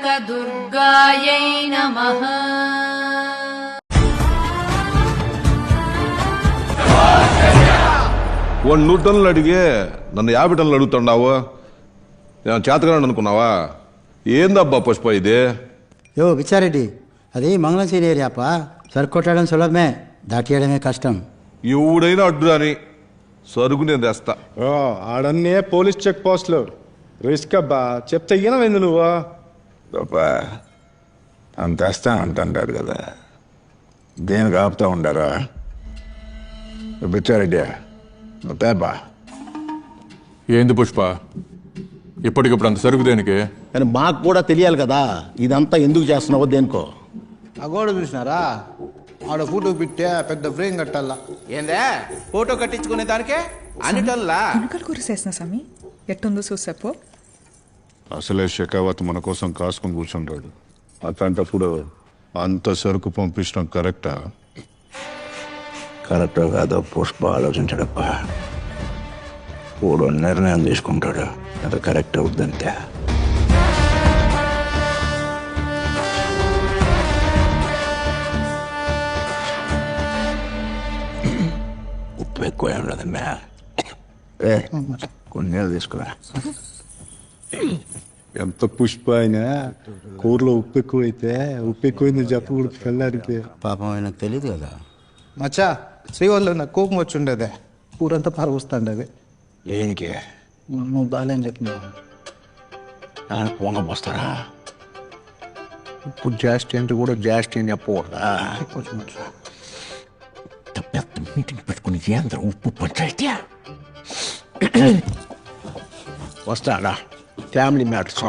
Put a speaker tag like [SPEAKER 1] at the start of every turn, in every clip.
[SPEAKER 1] కనకదుర్గాయై నమః.
[SPEAKER 2] వాడు 100 టన్నులు అడిగే నన్ను 50 టన్నులు అడుగుతున్నావు. నేను చేతగాను అనుకున్నావా? ఏందబ్బా పుష్ప ఇది?
[SPEAKER 3] యో పిచ్చారెడ్డి, అది మంగళంసీరి ఏరియాప. సరుకు కొట్టడం సులభమే, దాటియడమే కష్టం.
[SPEAKER 2] ఎవడైనా అడ్డు అని సరుకు నేను తెస్తా.
[SPEAKER 4] ఆడన్నే పోలీస్ చెక్ పోస్టులు రిస్క్ అబ్బా. చెప్తే ఈనమైంది నువ్వు.
[SPEAKER 5] అంతేస్తా అంటారు కదా, దేనికి ఆపుతా ఉండారా? బిచ్చారెడ్డి బా.
[SPEAKER 6] ఏంది పుష్ప, ఇప్పటికిప్పుడు అంత సరుకు దేనికి?
[SPEAKER 7] కానీ మాకు కూడా తెలియాలి కదా ఇదంతా ఎందుకు చేస్తున్నావో దేనికో.
[SPEAKER 8] ఆ గోడ చూసినారా? ఆడ ఫోటో పెట్టే పెద్ద ఫ్రేమ్ కట్టాలా.
[SPEAKER 9] ఏందే ఫోటో కట్టించుకునే దానికే అన్ని టన్నులా?
[SPEAKER 10] వెనకాల కూరసేసిన స్వామి, ఎట్టుందో చూసేపో.
[SPEAKER 4] అసలే షెకావత్ మన కోసం కాసుకొని కూర్చుంటాడు. అట్లాంటప్పుడు అంత సరుకు పంపించడం కరెక్టా?
[SPEAKER 5] కరెక్టో కాదో పుష్ప ఆలోచించాడప్పా. పూడు నిర్ణయం తీసుకుంటాడు, అది కరెక్ట్ అవుద్దంతే. ఉప్పు ఎక్కువ ఏం లేదమ్మా. కొన్ని నీళ్ళు తీసుకురా.
[SPEAKER 4] ఎంత పుష్ప అయినా కూరలో ఉప్పు ఎక్కువైతే ఉప్పు ఎక్కువైంది చెప్పకూడదు పిల్లాడితే.
[SPEAKER 3] పాపం ఆయనకు తెలియదు కదా.
[SPEAKER 8] మచ్చా శ్రీవాళ్ళు నాకు కోపం వచ్చి ఉండేదే, ఊరంతా పారవస్తుండేది.
[SPEAKER 5] దేనికి?
[SPEAKER 3] నువ్వు బాగాలేని చెప్పినావు.
[SPEAKER 5] పొంగ పోస్తారా? ఉప్పు జాస్తి అంటే కూడా జాస్తి అని చెప్పకూడదా? పెద్ద మీటింగ్ పెట్టుకుని అందరూ ఉప్పు పంచాయితీ వస్తాడా? Family matters.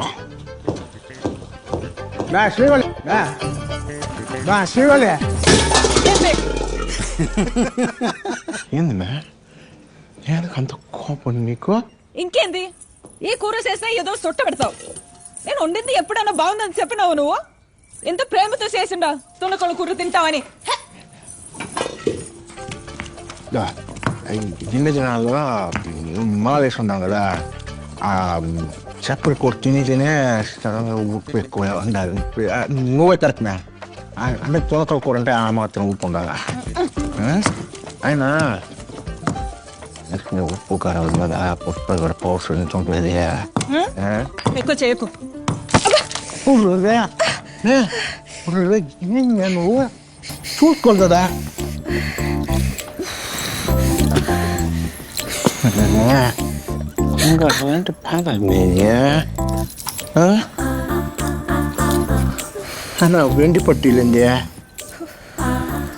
[SPEAKER 5] ఏంది మ్యా, ఎందుకంత కోపం నీకు?
[SPEAKER 10] ఇంకేంది, ఏ కూర చేసినా ఏదో సొట్ట పెడతావు. నేను వండింది ఎప్పుడన్నా బాగుందని చెప్పినావు నువ్వు? ఎంత ప్రేమతో చేసిండా తునకలు కూర తింటావని.
[SPEAKER 5] చిన్న జనాల్లో మాల వేసుకుంటాం కదా, ఆ చెప్పలు కొట్టి తిని ఉప్పు ఎక్కువ ఉండాలి. నువ్వే కరెక్ట్ మ్యా. అంటే తొనకల కూర అంటే ఆ మాత్రం ఉప్పు ఉండాలా? అయినా ఉప్పు కారం కదా, పుష్ప కూడా పౌరుషం ఉంటుంది.
[SPEAKER 10] ఎక్కువ చేయకు.
[SPEAKER 5] నువ్వు చూసుకోవాలి కదా. అన్న వెండి పట్టీలండి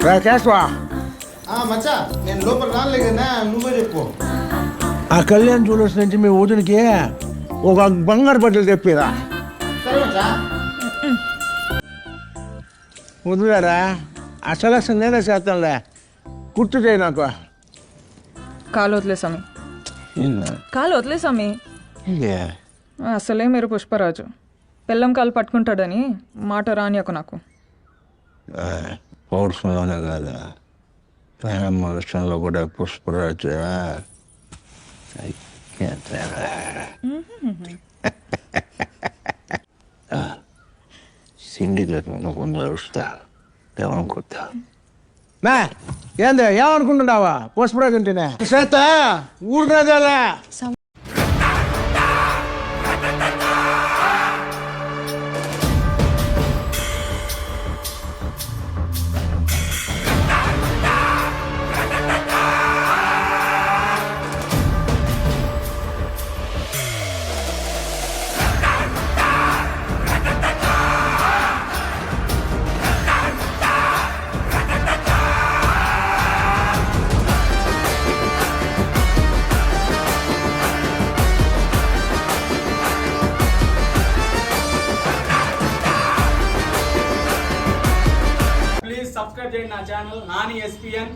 [SPEAKER 5] రాకేశ్వా.
[SPEAKER 8] మచ్చా నేను లోపల రాలే కదా, నువ్వే చెప్పు.
[SPEAKER 5] ఆ కళ్యాణ్ జ్యువెలర్స్ నుంచి మీ ఊరికి ఒక బంగారు బట్టలు తెప్పిరా.
[SPEAKER 8] సరే మచ్చా.
[SPEAKER 5] వదిలేరా, అసలు నేనే చేస్తానులే. గుర్తు చేయి నాకు.
[SPEAKER 10] కాలు వదిలే స్వామి, కాలు వదిలే స్వామి. అసలే మీరు పుష్పరాజు, బెల్లం కాలు పట్టుకుంటాడని మాట రానియకు నాకు.
[SPEAKER 5] పౌరుషంలోనే కాదా, ప్రేమ విషయంలో కూడా పుష్పరాజు. సిండికేట్ ఏమనుకుంటా? ఏంది ఏమనుకుంటున్నావా? పుష్పరాజు అంటేనే చేత ఊరినదేలా.
[SPEAKER 9] సబ్స్క్రైబ్ చేయండి నా ఛానల్ నాని SPN.